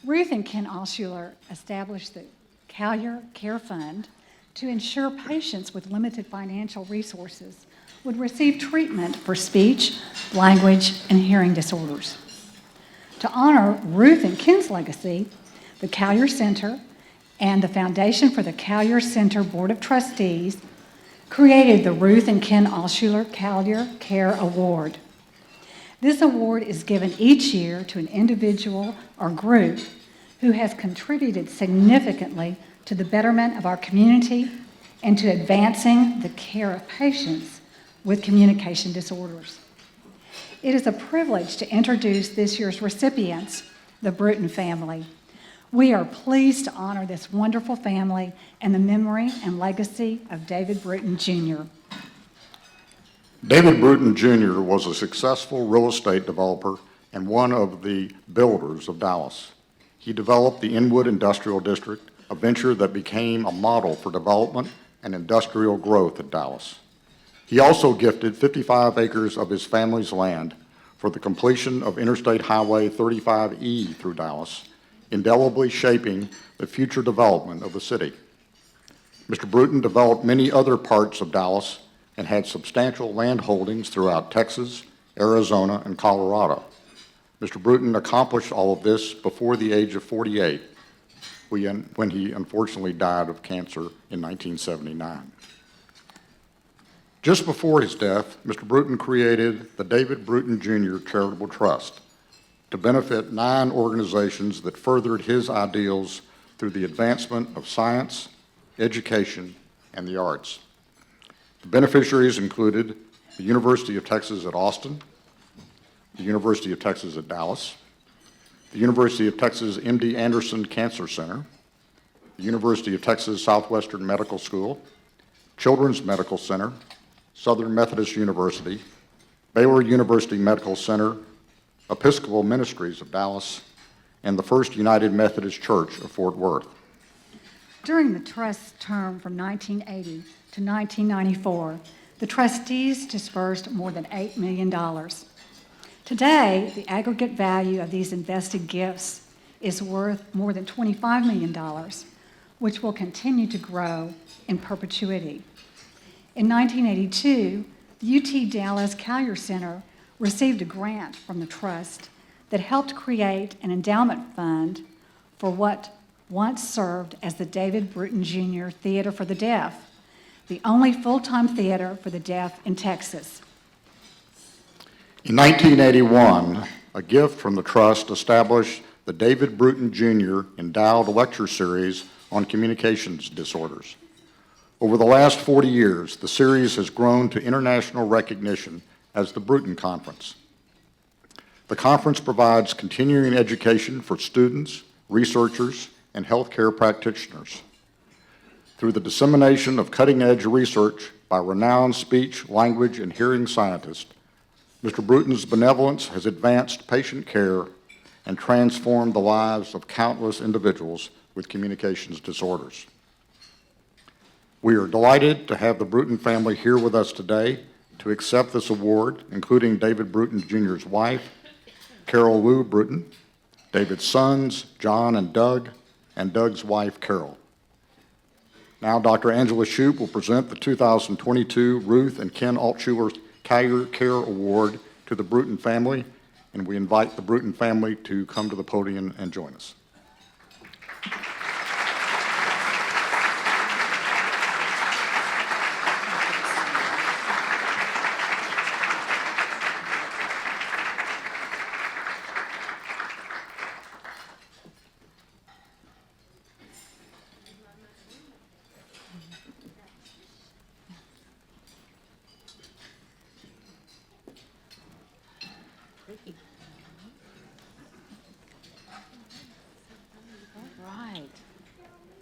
Ruth and Ken Altshuler established the Callier Care Fund to ensure patients with limited financial resources would receive treatment for speech, language, and hearing disorders. To honor Ruth and Ken's legacy, the Callier Center and the Foundation for the Callier Center Board of Trustees created the Ruth and Ken Altshuler Callier Care Award. This award is given each year to an individual or group who has contributed significantly to the betterment of our community and to advancing the care of patients with communication disorders. It is a privilege to introduce this year's recipients, the Bruton family. We are pleased to honor this wonderful family and the memory and legacy of David Bruton Jr. David Bruton Jr. was a successful real estate developer and one of the builders of Dallas. He developed the Inwood Industrial District, a venture that became a model for development and industrial growth in Dallas. He also gifted 55 acres of his family's land for the completion of Interstate Highway 35E through Dallas, indelibly shaping the future development of the city. Mr. Bruton developed many other parts of Dallas and had substantial land holdings throughout Texas, Arizona, and Colorado. Mr. Bruton accomplished all of this before the age of 48, when he unfortunately died of cancer in 1979. Just before his death, Mr. Bruton created the David Bruton Jr. Charitable Trust to benefit 9 organizations that furthered his ideals through the advancement of science, education, and the arts. The beneficiaries included the University of Texas at Austin, the University of Texas at Dallas, the University of Texas MD Anderson Cancer Center, the University of Texas Southwestern Medical School, Children's Medical Center, Southern Methodist University, Baylor University Medical Center, Episcopal Ministries of Dallas, and the First United Methodist Church of Fort Worth. During the Trust's term from 1980 to 1994, the trustees disbursed more than $8 million. Today, the aggregate value of these invested gifts is worth more than $25 million, which will continue to grow in perpetuity. In 1982, the UT Dallas Callier Center received a grant from the Trust that helped create an endowment fund for what once served as the David Bruton Jr. Theater for the Deaf, the only full-time theater for the deaf in Texas. In 1981, a gift from the Trust established the David Bruton Jr. Endowed Lecture Series on communications disorders. Over the last 40 years, the series has grown to international recognition as the Bruton Conference. The conference provides continuing education for students, researchers, and healthcare practitioners. Through the dissemination of cutting-edge research by renowned speech, language, and hearing scientists, Mr. Bruton's benevolence has advanced patient care and transformed the lives of countless individuals with communications disorders. We are delighted to have the Bruton family here with us today to accept this award, including David Bruton Jr.'s wife, Carol Lou Bruton, David's sons, John and Doug's wife, Carol. Now, Dr. Angela Shoup will present the 2022 Ruth and Ken Altshuler Callier Care Award to the Bruton family, and we invite the Bruton family to come to the podium and join us.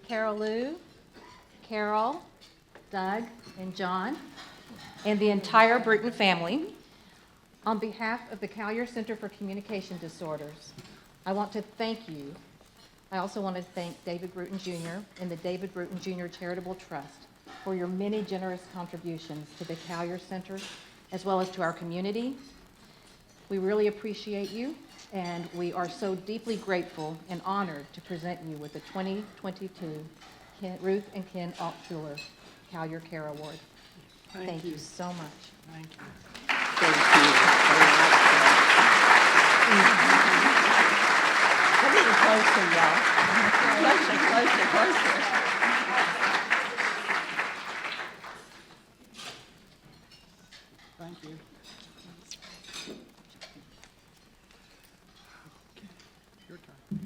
Carol Lou, Carol, Doug, and John, and the entire Bruton family, on behalf of the Callier Center for Communication Disorders, I want to thank you. I also want to thank David Bruton Jr. and the David Bruton Jr. Charitable Trust for your many generous contributions to the Callier Center, as well as to our community. We really appreciate you, And we are so deeply grateful and honored to present you with the 2022 Ruth and Ken Altshuler Callier Care Award. Thank you so much. Thank you. Thank you. Come in closer, y'all. Closer. Thank you. Your turn.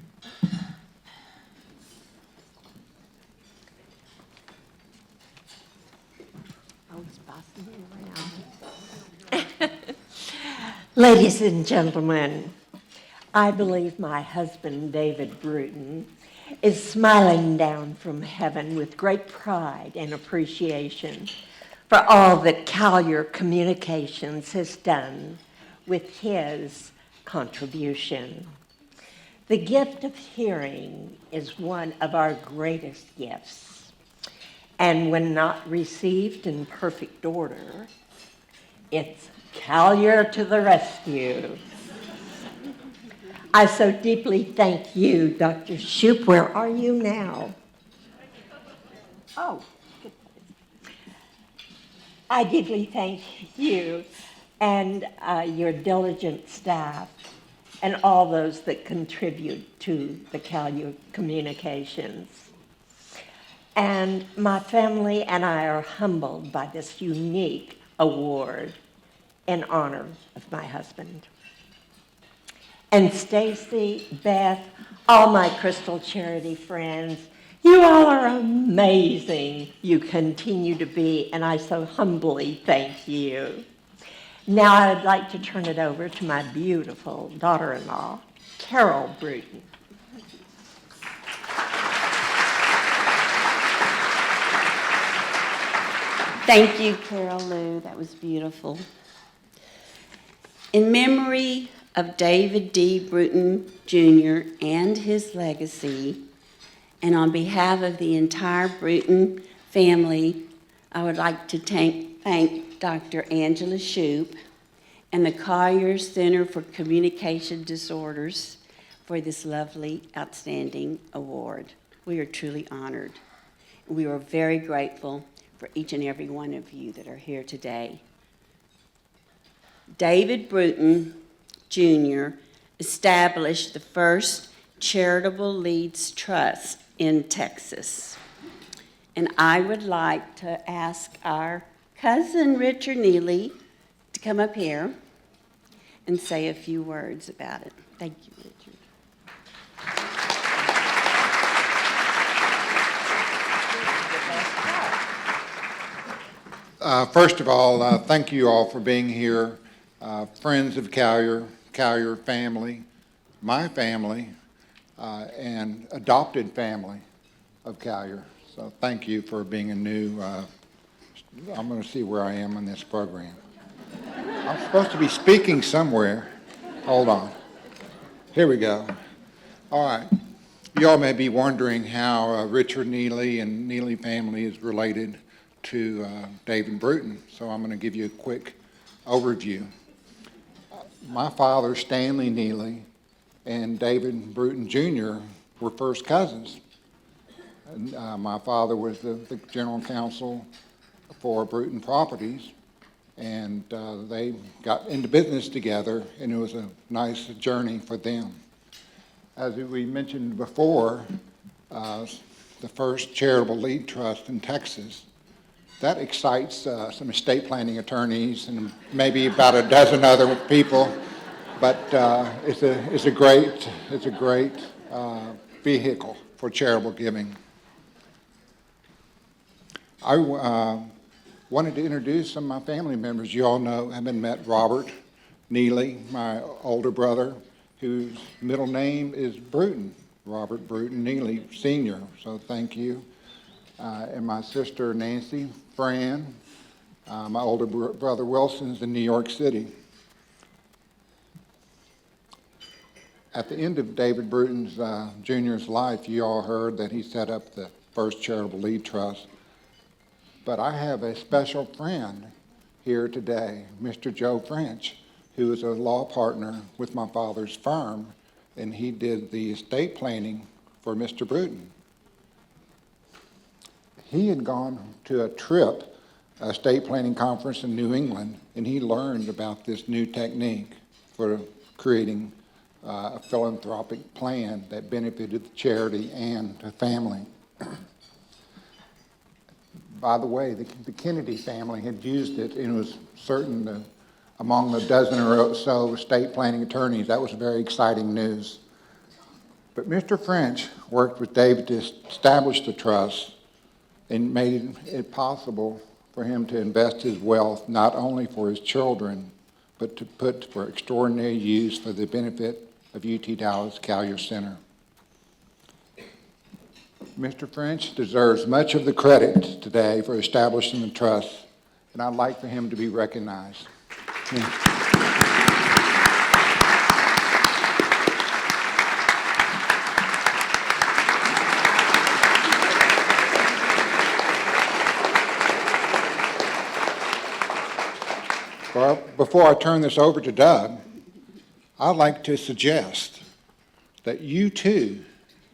Oh, he's bossing me around. Ladies and gentlemen, I believe my husband, David Bruton, is smiling down from heaven with great pride and appreciation for all that Callier Communications has done with his contribution. The gift of hearing is one of our greatest gifts, and when not received in perfect order, it's Callier to the rescue. I so deeply thank you, Dr. Shoup. Where are you now? Oh, good. I deeply thank you and your diligent staff and all those that contribute to the Callier Communications. And my family and I are humbled by this unique award in honor of my husband. And Stacy, Beth, all my Crystal Charity friends, you all are amazing. You continue to be, and I so humbly thank you. Now I'd like to turn it over to my beautiful daughter-in-law, Carol Bruton. Thank you, Carol Lou. That was beautiful. In memory of David D. Bruton Jr. and his legacy, and on behalf of the entire Bruton family, I would like to thank Dr. Angela Shoup and the Callier Center for Communication Disorders for this lovely, outstanding award. We are truly honored. We are very grateful for each and every one of you that are here today. David Bruton Jr. established the first Charitable Leads Trust in Texas. And I would like to ask our cousin Richard Neely to come up here and say a few words about it. Thank you, Richard. First of all, thank you all for being here. Friends of Callier, Callier family, my family, and adopted family of Callier. So thank you for being a new, I'm going to see where I am in this program. I'm supposed to be speaking somewhere. Hold on. Here we go. All right. You all may be wondering how Richard Neely and Neely family is related to David Bruton, so I'm going to give you a quick overview. My father, Stanley Neely, and David Bruton Jr. were first cousins. And, my father was the general counsel for Bruton Properties, and they got into business together, and it was a nice journey for them. As we mentioned before, the first charitable lead trust in Texas, that excites some estate planning attorneys and maybe about a dozen other people, but it's a great vehicle for charitable giving. I wanted to introduce some of my family members. You all know, haven't met Robert Neely, my older brother, whose middle name is Bruton, Robert Bruton Neely Sr., so thank you. And my sister Nancy, Fran, my older brother Wilson's in New York City. At the end of David Bruton's Jr.'s life, you all heard that he set up the first charitable lead trust. But I have a special friend here today, Mr. Joe French, who is a law partner with my father's firm, and he did the estate planning for Mr. Bruton. He had gone to a trip, a estate planning conference in New England, and he learned about this new technique for creating a philanthropic plan that benefited the charity and the family. By the way, the Kennedy family had used it, and it was certain that among the dozen or so estate planning attorneys, that was very exciting news. But Mr. French worked with David to establish the trust and made it possible for him to invest his wealth not only for his children, but to put for extraordinary use for the benefit of UT Dallas Callier Center. Mr. French deserves much of the credit today for establishing the trust, and I'd like for him to be recognized. Before I turn this over to Doug, I'd like to suggest that you too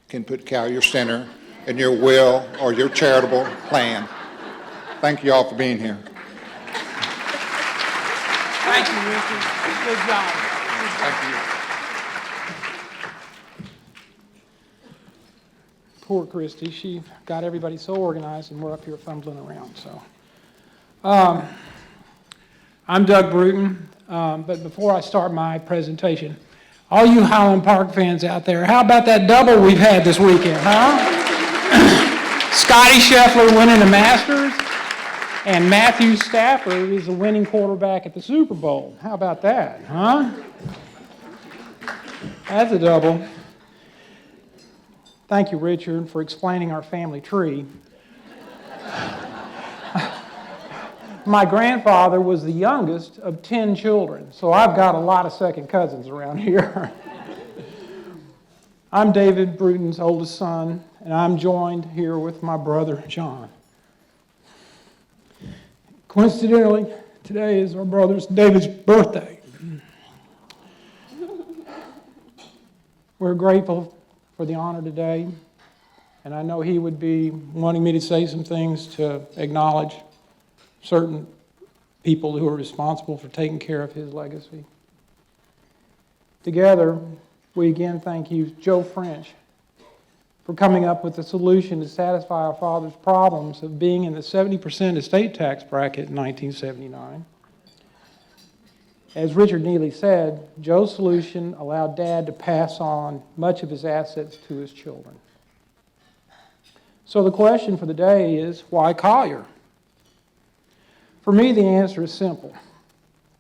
can put Callier Center in your will or your charitable plan. Thank you all for being here. Thank you, Richard. Good job. Thank you. Poor Christy. She got everybody so organized, and we're up here fumbling around. So, I'm Doug Bruton, but before I start my presentation, all you Highland Park fans out there, how about that double we've had this weekend, huh? Scotty Scheffler winning the Masters, and Matthew Stafford is the winning quarterback at the Super Bowl. How about that, huh? That's a double. Thank you, Richard, for explaining our family tree. My grandfather was the youngest of 10 children, so I've got a lot of second cousins around here. I'm David Bruton's oldest son, and I'm joined here with my brother, John. Coincidentally, today is our brother David's birthday. We're grateful for the honor today, and I know he would be wanting me to say some things to acknowledge certain people who are responsible for taking care of his legacy. Together, we again thank you, Joe French, for coming up with a solution to satisfy our father's problems of being in the 70% estate tax bracket in 1979. As Richard Neely said, Joe's solution allowed Dad to pass on much of his assets to his children. So the question for the day is, why Callier? For me, the answer is simple.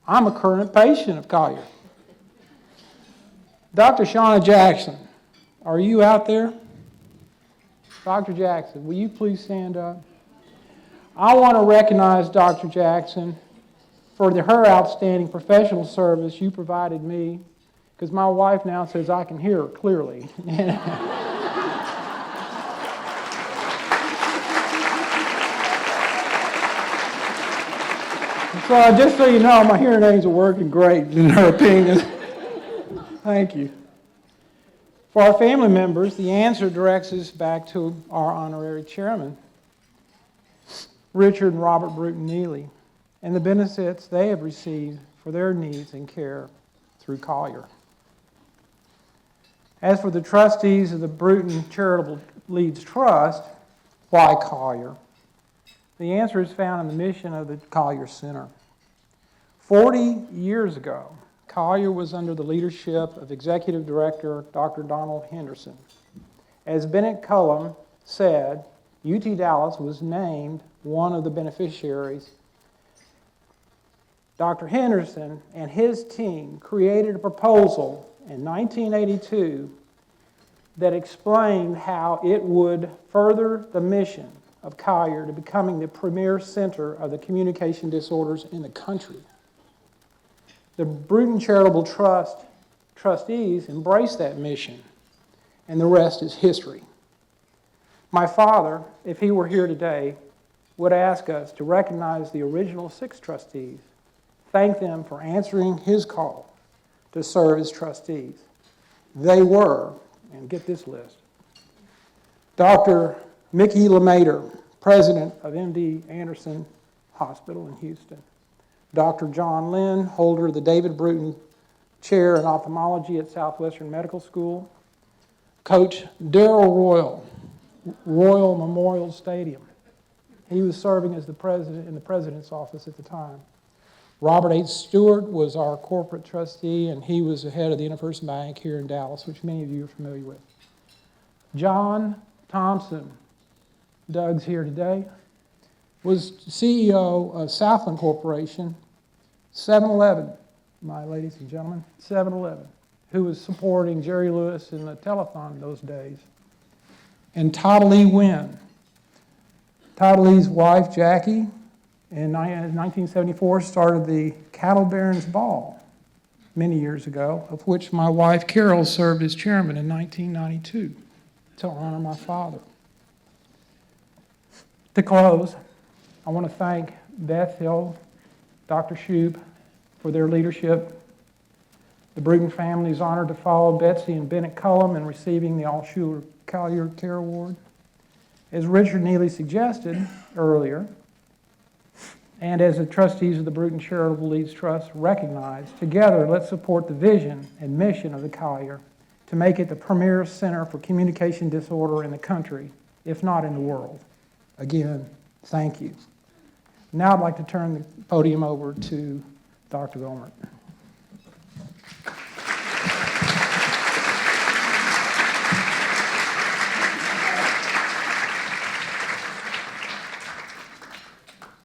I'm a current patient of Callier. Dr. Shauna Jackson, are you out there? Dr. Jackson, will you please stand up? I want to recognize Dr. Jackson for her outstanding professional service you provided me, because my wife now says I can hear her clearly. So just so you know, my hearing aids are working great, in her opinion. Thank you. For our family members, the answer directs us back to our honorary chairman, Richard and Robert Bruton Neely, and the benefits they have received for their needs and care through Callier. As for the trustees of the Bruton Charitable Trust, why Callier? The answer is found in the mission of the Callier Center. 40 years ago, Callier was under the leadership of Executive Director Dr. Donald Henderson. As Bennett Cullum said, UT Dallas was named one of the beneficiaries. Dr. Henderson and his team created a proposal in 1982 that explained how it would further the mission of Callier to becoming the premier center of the communication disorders in the country. The Bruton Charitable Trust trustees embraced that mission, and the rest is history. My father, if he were here today, would ask us to recognize the original 6 trustees thank them for answering his call to serve as trustees. They were, and get this list, Dr. Mickey LeMater, president of MD Anderson Hospital in Houston. Dr. John Lynn, holder of the David Bruton Chair in Ophthalmology at Southwestern Medical School. Coach Darrell Royal, Royal Memorial Stadium. He was serving as the president in the president's office at the time. Robert H. Stewart was our corporate trustee, and he was the head of the Interfirst Bank here in Dallas, which many of you are familiar with. John Thompson, Doug's here today, was CEO of Southland Corporation, 7-Eleven, my ladies and gentlemen, 7-Eleven, who was supporting Jerry Lewis in the telethon those days. And Todd Lee Wynn. Todd Lee's wife, Jackie, in 1974 started the Cattle Barons Ball many years ago, of which my wife, Carol, served as chairman in 1992 to honor my father. To close, I want to thank Beth Hill, Dr. Shoup for their leadership. The Bruton family is honored to follow Betsy and Bennett Cullum in receiving the Altshuler Callier Care Award. As Richard Neely suggested earlier, and as the trustees of the Bruton Charitable Trust recognize, together let's support the vision and mission of the Callier to make it the premier center for communication disorder in the country, if not in the world. Again, thank you. Now I'd like to turn the podium over to Dr. Gohmert.